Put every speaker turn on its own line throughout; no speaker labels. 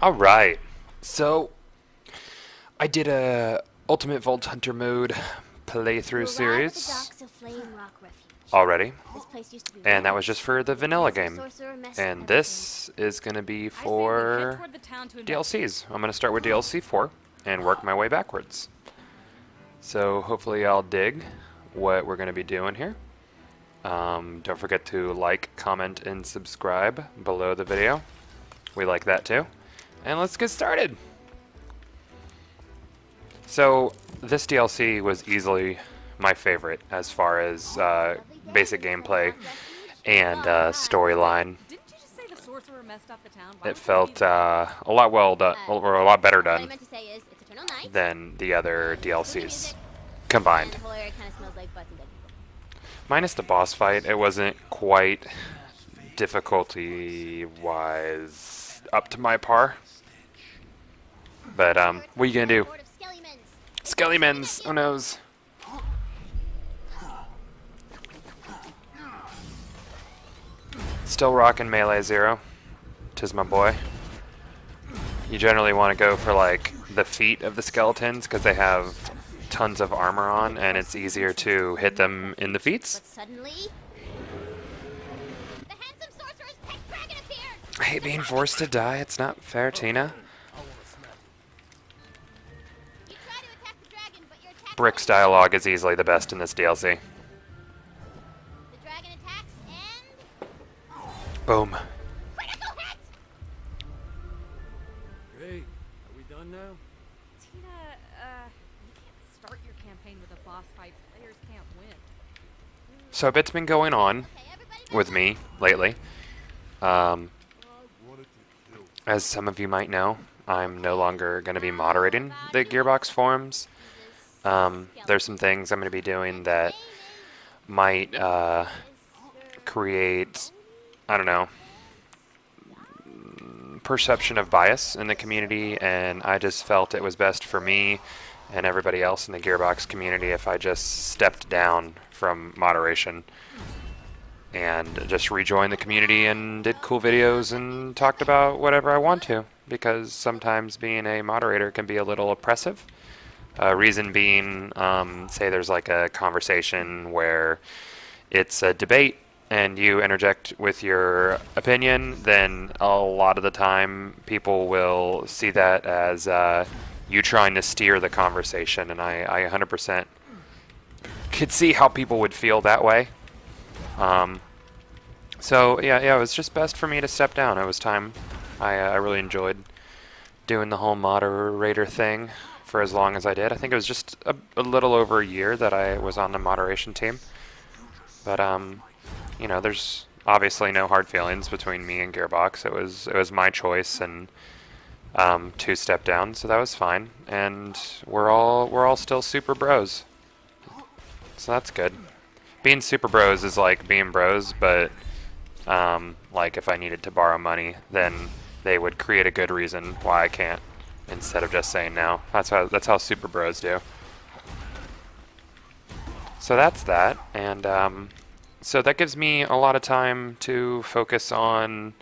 All right. So I did a Ultimate Vault Hunter mode playthrough
You arrive at the
series
docks of Flame Rock Refuge.
already,
This place used to be
and that was
ruined,
just for the
but a
vanilla
handsome
game.
sorcerer messed
And
everything up.
this is going to be
I say we head
for
toward the town to investigate.
DLCs. I'm going to start with DLC 4 and work my way backwards. So hopefully I'll dig what we're going to be doing here. Don't forget to like, comment, and subscribe below the video. We like that too. And let's get started. So this DLC was easily my favorite as far as basic gameplay and storyline.
Didn't you just say the sorcerer messed up the town?
It felt a lot well done, or a lot better
What I
done
meant to say is, it's Eternal Night.
than the other
Spooky
DLCs
music,
combined.
and the whole area kind of smells like butts and dead people.
Minus the boss fight, it wasn't quite difficulty-wise up to my par. But what are you gonna do?
Horde of Skellymans.
Skellymans, who knows? Still rocking Melee Zero. Tis my boy. You generally want to go for like the feet of the skeletons because they have tons of armor on and it's easier to hit them in the feet.
But suddenly, the handsome sorcerer's pet dragon appears.
I hate being forced to die. It's not fair, Tina.
You try to attack the dragon, but your attack
Brick's dialogue is easily the best in this DLC.
The dragon attacks and
Boom.
critical hit.
Great. Are we done now?
Tina, you can't start your campaign with a boss fight. Players can't win.
So a bit's been going on
Okay, everybody go
with
home.
me lately. Um,
I wanted to kill.
as some of you might know, I'm no longer going to be moderating the Gearbox forums. There's some things I'm going to be doing that might create, I don't know, perception of bias in the community, and I just felt it was best for me and everybody else in the Gearbox community if I just stepped down from moderation and just rejoined the community and did cool videos and talked about whatever I want to, because sometimes being a moderator can be a little oppressive. Reason being, say there's like a conversation where it's a debate and you interject with your opinion, then a lot of the time people will see that as you trying to steer the conversation, and I 100% could see how people would feel that way. So yeah, it was just best for me to step down. It was time. I really enjoyed doing the whole moderator thing for as long as I did. I think it was just a little over a year that I was on the moderation team. But you know, there's obviously no hard feelings between me and Gearbox. It was my choice and to step down, so that was fine. And we're all still super bros, so that's good. Being super bros is like being bros, but like if I needed to borrow money, then they would create a good reason why I can't, instead of just saying no. That's how super bros do. So that's that, and so that gives me a lot of time to focus on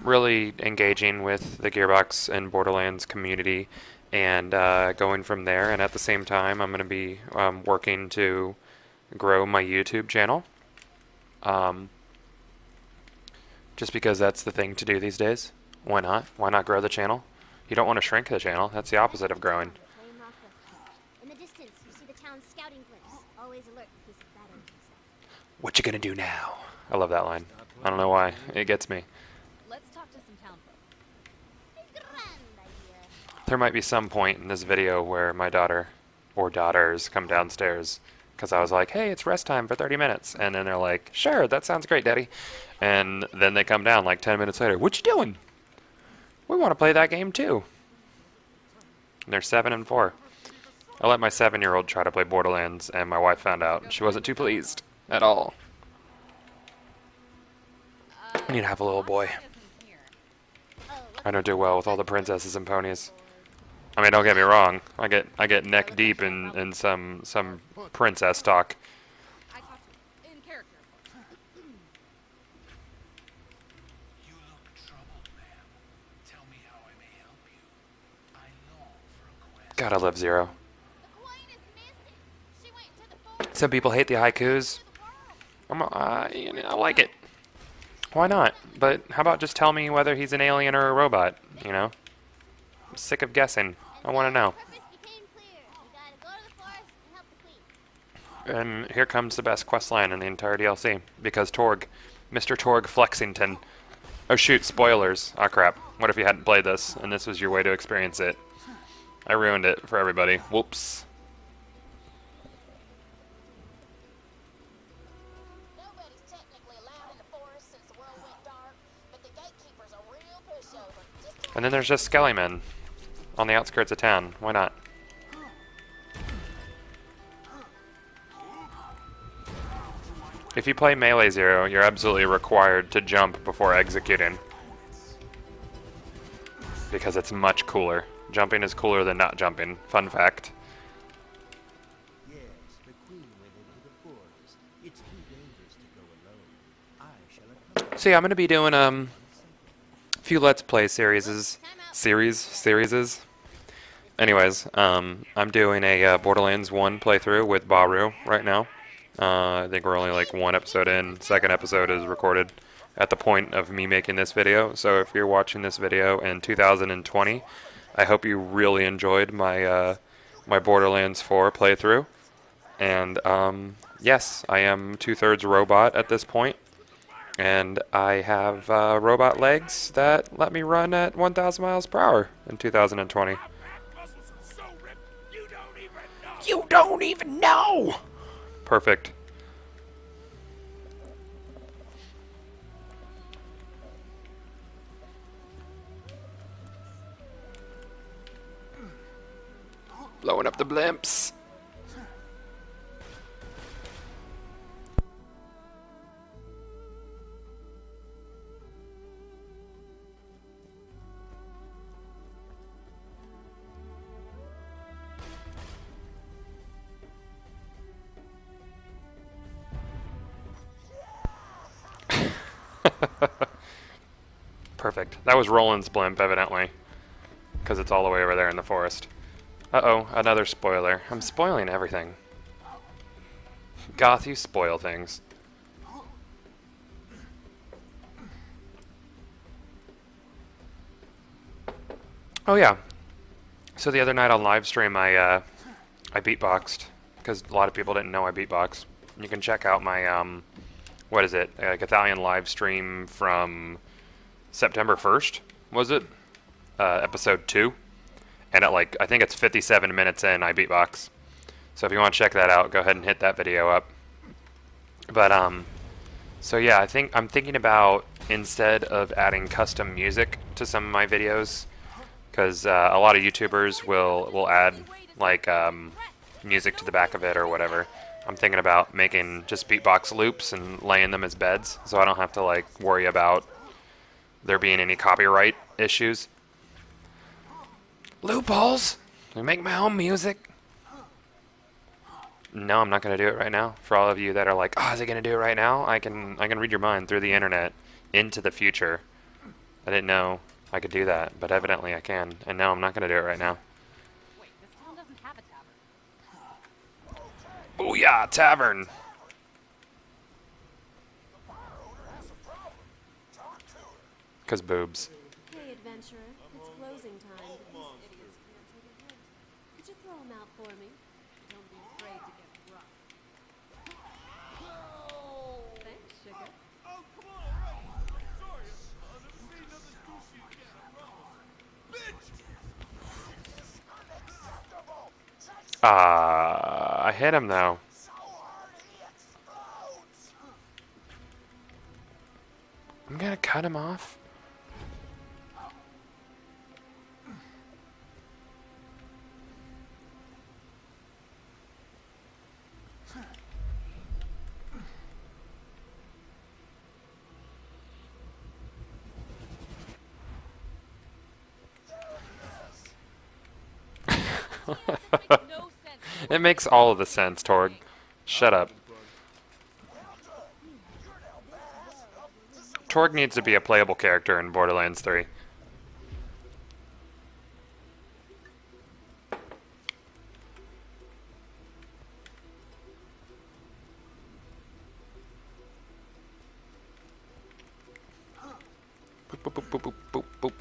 really engaging with the Gearbox and Borderlands community and going from there. And at the same time, I'm going to be working to grow my YouTube channel. Just because that's the thing to do these days. Why not? Why not grow the channel? You don't want to shrink the channel. That's the opposite of growing.
Flame Rock Refuge. In the distance, you see the town's scouting blimps, always alert in case of battering and stuff.
What you gonna do now? I love that line. I don't know why. It gets me.
Let's talk to some town folk.
Grand idea.
There might be some point in this video where my daughter or daughters come downstairs because I was like, hey, it's rest time for 30 minutes. And then they're like, sure, that sounds great, Daddy. And then they come down like 10 minutes later. What you doing? We want to play that game too. And they're 7 and 4. I let my 7-year-old try to play Borderlands, and my wife found out. She wasn't too pleased at all. I need to have a little boy. I don't do well with all the princesses and ponies. I mean, don't get me wrong. I get neck deep in some princess talk.
I talked to in character.
You look troubled, ma'am. Tell me
God, I love Zero.
The queen is missing. She went into the forest.
Some people hate the haikus. I like it. Why not? But how about just tell me whether he's an alien or a robot, you know? I'm sick of guessing. I want to know.
Purpose became clear. You gotta go to the forest and help the queen.
And here comes the best quest line in the entire DLC. Because Torg, Mr. Torg Flexington. Oh shoot, spoilers. Oh crap. What if you hadn't played this and this was your way to experience it? I ruined it for everybody. Whoops.
Nobody's technically allowed in the forest since the world went dark, but the gatekeeper's a real pushover. Just
And then there's just Skellymen on the outskirts of town. Why not? If you play Melee Zero, you're absolutely required to jump before executing. Because it's much cooler. Jumping is cooler than not jumping. Fun fact.
Yes, the queen went into the forest. It's too dangerous to go alone. I shall accompany
So yeah, I'm gonna be doing a few Let's Play series. Anyways, I'm doing a Borderlands 1 playthrough with Baru right now. I think we're only like one episode in. Second episode is recorded at the point of me making this video. So if you're watching this video in 2020, I hope you really enjoyed my my Borderlands 4 playthrough. And yes, I am 2/3 robot at this point, and I have robot legs that let me run at 1,000 miles per hour in 2020. You don't even know! Perfect. Blowing up the blimps. Perfect. That was Roland's blimp, evidently. Because it's all the way over there in the forest. Uh-oh, another spoiler. I'm spoiling everything. Goth, you spoil things. Oh yeah. So the other night on live stream, I beatboxed. Because a lot of people didn't know I beatbox. You can check out my, what is it? Gothalion live stream from September 1st, was it? Episode 2. And at like, I think it's 57 minutes in, I beatbox. So if you want to check that out, go ahead and hit that video up. But, so yeah, I'm thinking about, instead of adding custom music to some of my videos, because a lot of YouTubers will add, like, music to the back of it or whatever. I'm thinking about making just beatbox loops and laying them as beds, so I don't have to, like, worry about there being any copyright issues. Loopholes! I make my own music. No, I'm not going to do it right now. For all of you that are like, oh, is it going to do it right now? I can read your mind through the internet into the future. I didn't know I could do that, but evidently I can. And no, I'm not going to do it right now.
Wait, this town doesn't have a tavern.
Booyah, tavern! Because boobs.
Hey, adventurer. It's closing time. These idiots can't take a hint. Could you throw them out for me? Don't be afraid to get rough. Thanks, sugar.
Oh, come on, alright. Sorry, I've never seen nothing douchey again. Bitch!
I hit him though. I'm gonna cut him off.
No sense.
It makes all of the sense, Torg. Shut up. Torg needs to be a playable character in Borderlands 3. Boop, boop, boop, boop, boop, boop.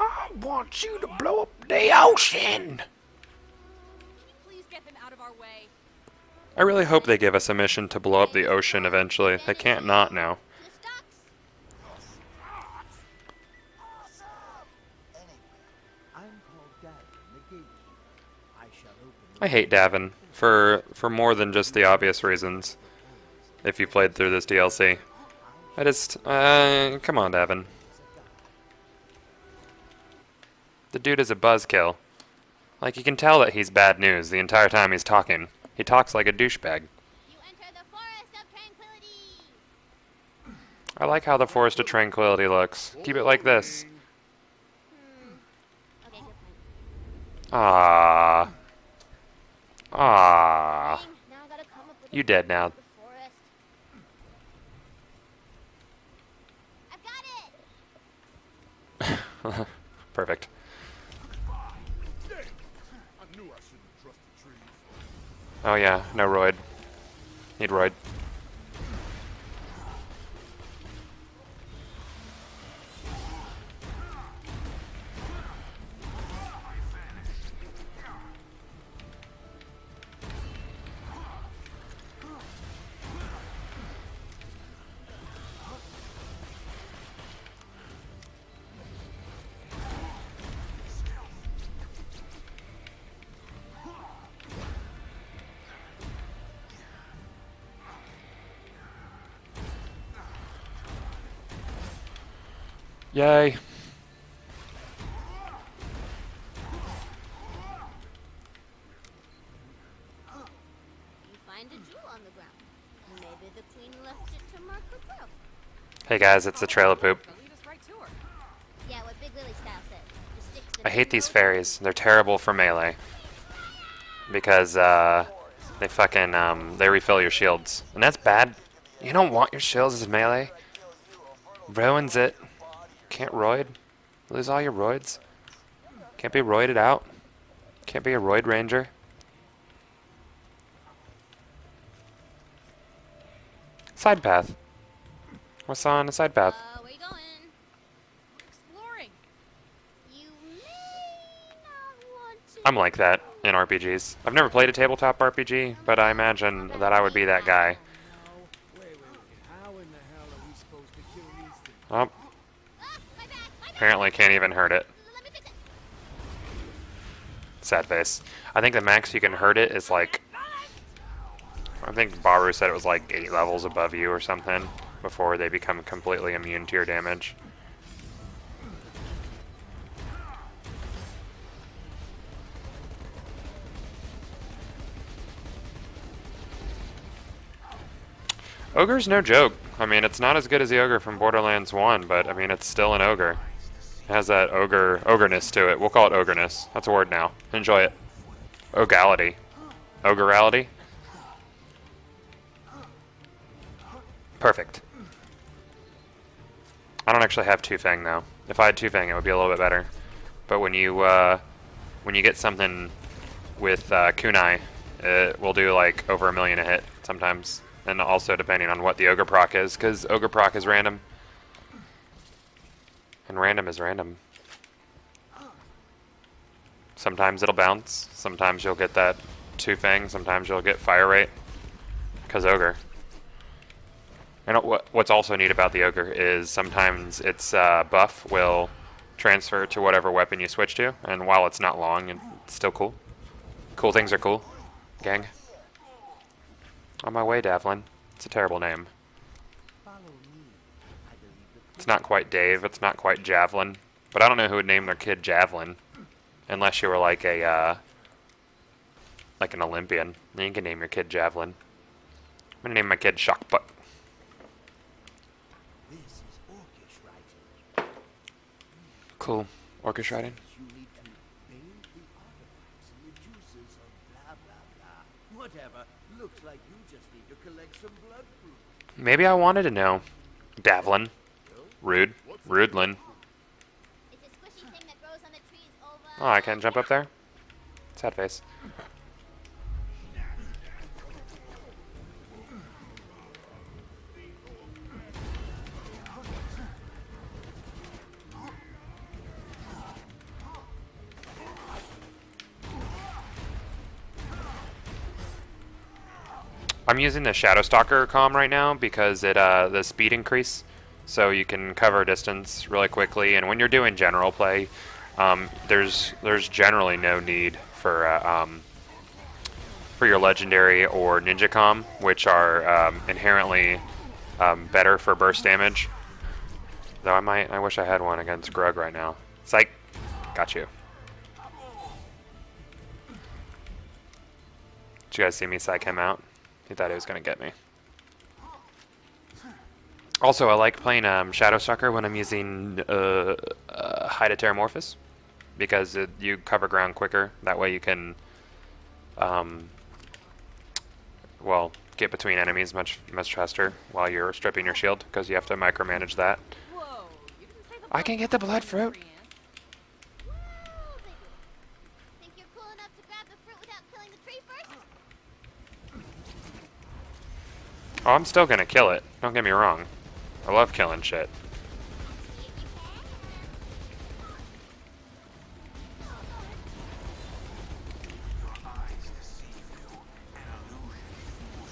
I want you to blow up the ocean!
Can you please get them out of our way?
I really hope they give us a mission to blow up the ocean eventually. They can't not now.
To the stocks.
I'm called Davin, the gatekeeper. I shall open
I hate Davin for more than just the obvious reasons. If you played through this DLC, I just come on, Davin. The dude is a buzzkill. Like, you can tell that he's bad news the entire time he's talking. He talks like a douchebag.
You enter the forest of tranquility.
I like how the Forest of Tranquility looks. Keep it like this.
Okay, good point.
Ah. Ah.
Dang, now I gotta come up with
You
a
dead now.
the forest. I've got it.
Perfect.
Damn! I knew I shouldn't trust the trees.
Oh yeah, no roid. Need roid. Yay.
You find a jewel on the ground. Maybe the queen left it to mark her growth.
Hey guys, it's the Trail of Poop.
They'll lead us right to her.
Yeah, what Big Lily style said. The sticks
I
that
hate these
know-
fairies. They're terrible for melee. Because, they fucking, they refill your shields. And that's bad. You don't want your shields as melee. Ruins it. Can't roid. Lose all your roids. Can't be roided out. Can't be a roid ranger. Side path. What's on a side path?
Where you going?
Exploring.
You may not want to.
I'm like that in RPGs. I've never played a tabletop RPG, but I imagine that I would be that guy.
Wait. How in the hell are we supposed to kill these things?
Oh,
Ah, my bad, my bad.
apparently can't even hurt it.
Let me fix it.
Sad face. I think the max you can hurt it is like, I think Baru said it was like 8 levels above you or something before they become completely immune to your damage. Ogre's no joke. I mean, it's not as good as the ogre from Borderlands 1, but I mean, it's still an ogre. It has that ogreness to it. We'll call it ogreness. That's a word now. Enjoy it. Ogality. Ogrality. Perfect. I don't actually have Two-Fang though. If I had Two-Fang, it would be a little bit better. But when you get something with kunai, it will do like over 1 million a hit sometimes, and also depending on what the ogre proc is, because ogre proc is random, and random is random. Sometimes it'll bounce. Sometimes you'll get that Two-Fang. Sometimes you'll get fire rate, because ogre. And what's also neat about the ogre is sometimes its buff will transfer to whatever weapon you switch to, and while it's not long, it's still cool. Cool things are cool, gang. On my way, Davlin. It's a terrible name.
Follow me. I believe the
It's not quite Dave, it's not quite Javelin, but I don't know who would name their kid Javelin, unless you were like a, like an Olympian. Then you can name your kid Javelin. I'm gonna name my kid Shockbutt.
This is orcish writing.
Cool. Orcish writing.
You need to bathe the artifacts in the juices of blah blah blah. Whatever. Looks like you just need to collect some blood fruit.
Maybe I wanted to know. Davlin. Rude. Rudelin.
It's a squishy thing that grows on the trees over.
Oh, I can't jump up there? Sad face. I'm using the Shadow Stalker comm right now because it the speed increase, so you can cover distance really quickly. And when you're doing general play, there's generally no need for your legendary or ninja comm, which are inherently better for burst damage. Though I wish I had one against Grug right now. Psych, got you. Did you guys see me psych him out? He thought he was gonna get me. Also, I like playing Shadow Stalker when I'm using Hide Terramorphous, because you cover ground quicker. That way you can, well, get between enemies much faster while you're stripping your shield, because you have to micromanage that.
Whoa, you didn't say the
I can get the blood fruit.
Woo, baby. Think you're cool enough to grab the fruit without killing the tree first?
Oh, I'm still gonna kill it. Don't get me wrong. I love killing shit.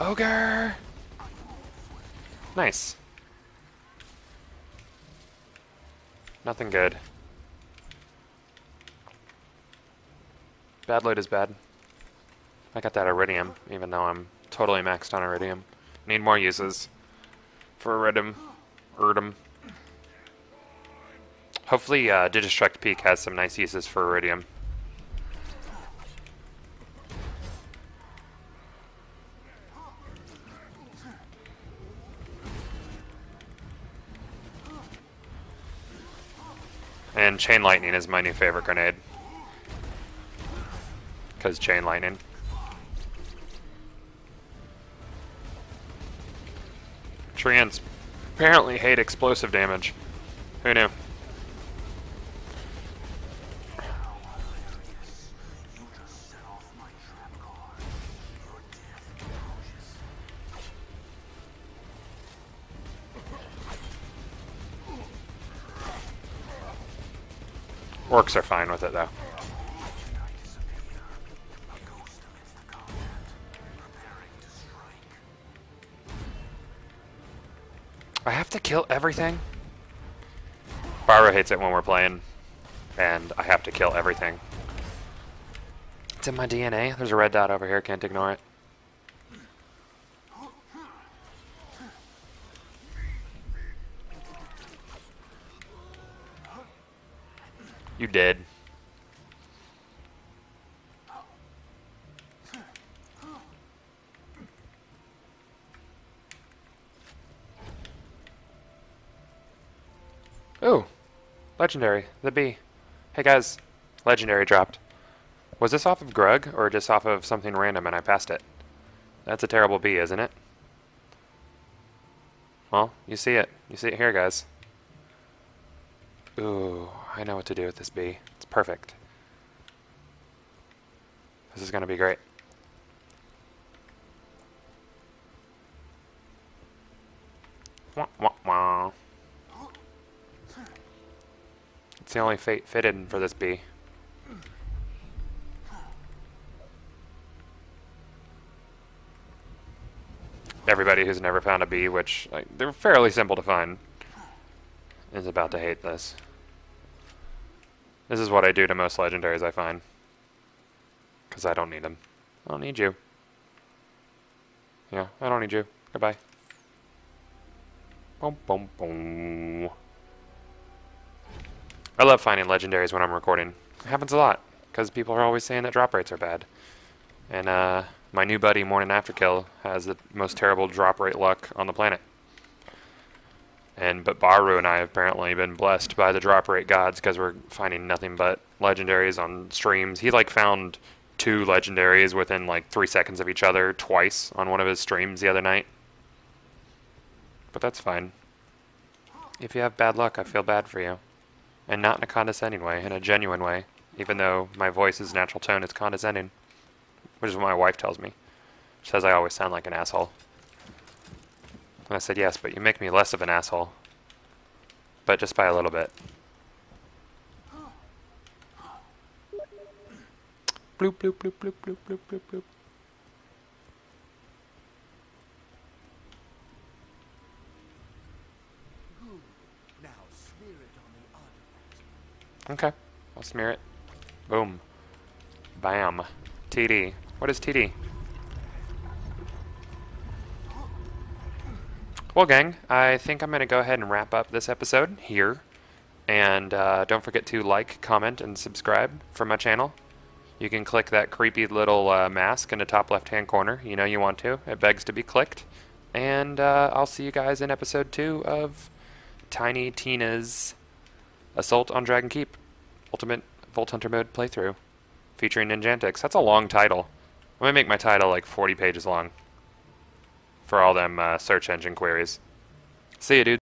Ogre! Nice. Nothing good. Bad loot is bad. I got that iridium, even though I'm totally maxed on iridium. Need more uses for iridium. Hopefully, Digistruct Peak has some nice uses for iridium. And Chain Lightning is my new favorite grenade. Because Chain Lightning. Treants apparently hate explosive damage. Who knew? Orcs are fine with it though. I have to kill everything? Barbara hates it when we're playing, and I have to kill everything. It's in my DNA. There's a red dot over here, can't ignore it. You did. Ooh, legendary, the bee. Hey guys, legendary dropped. Was this off of Grug or just off of something random and I passed it? That's a terrible bee, isn't it? Well, you see it. You see it here, guys. Ooh, I know what to do with this bee. It's perfect. This is gonna be great. Wah, wah, wah. It's the only fate fitted for this bee. Everybody who's never found a bee, which they're fairly simple to find, is about to hate this. This is what I do to most legendaries I find. Because I don't need them. I don't need you. Yeah, I don't need you. Goodbye. Boom, boom, boom. I love finding legendaries when I'm recording. It happens a lot, because people are always saying that drop rates are bad. And my new buddy, Morning After Kill, has the most terrible drop rate luck on the planet. But Baru and I have apparently been blessed by the drop rate gods, because we're finding nothing but legendaries on streams. He found 2 legendaries within 3 seconds of each other twice on one of his streams the other night. But that's fine. If you have bad luck, I feel bad for you. And not in a condescending way, in a genuine way. Even though my voice's natural tone is condescending. Which is what my wife tells me. She says I always sound like an asshole. And I said, yes, but you make me less of an asshole. But just by a little bit. Bloop, bloop, bloop, bloop, bloop, bloop, bloop, bloop. Okay, I'll smear it. Boom. Bam. TD. What is TD? Well, gang, I think I'm going to go ahead and wrap up this episode here. And don't forget to like, comment, and subscribe for my channel. You can click that creepy little mask in the top left-hand corner. You know you want to. It begs to be clicked. And I'll see you guys in episode 2 of Tiny Tina's Assault on Dragon Keep Ultimate Vault Hunter Mode playthrough featuring Ninj-Antics. That's a long title. I'm going to make my title like 40 pages long for all them search engine queries. See ya, dude.